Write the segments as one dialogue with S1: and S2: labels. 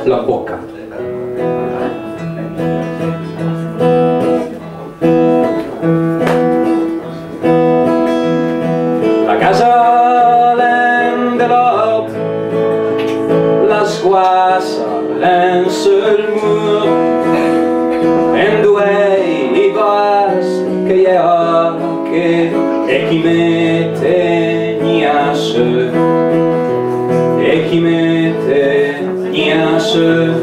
S1: la bocca. La casa l'endelot, la squassa lance il mur, en duei i vas che je ocche e chi mette niasse, e chi mette niasse.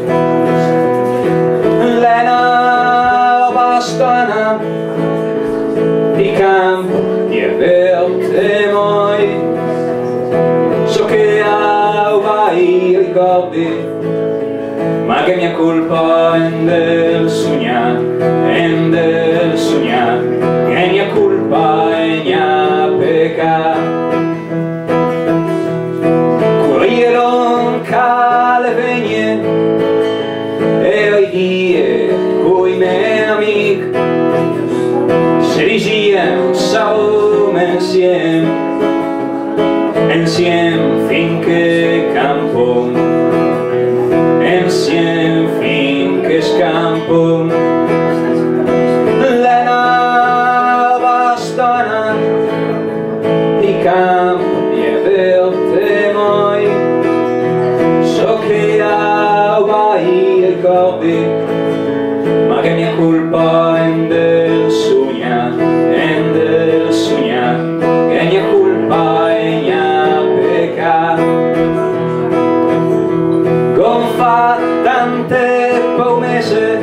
S1: Lena bastana di campo di verte moi, so che hai ricordi, ma che mia colpa è del sognar, che mia colpa è mia pecca. Curieron cale vegne e oi die coi me amic, se digien saum ensiem finché campo, ensiem finché scampo. Lena bastana di campo di verte moi, so che hai ricordi, ma che mia colpa è del sognar, che mia colpa è mia pecca. Gonfa tante promesse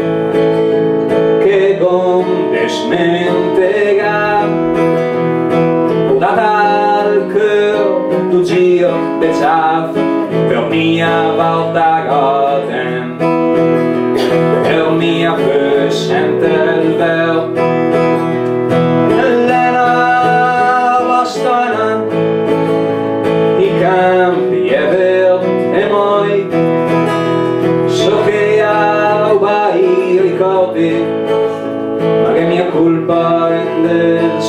S1: che gon desmentega, data al cœur du giro bezav per mia volta goten, per mia sente il vel. Lena bastana i campi e verte moi, so che hai ricordi, ma che mia colpa è del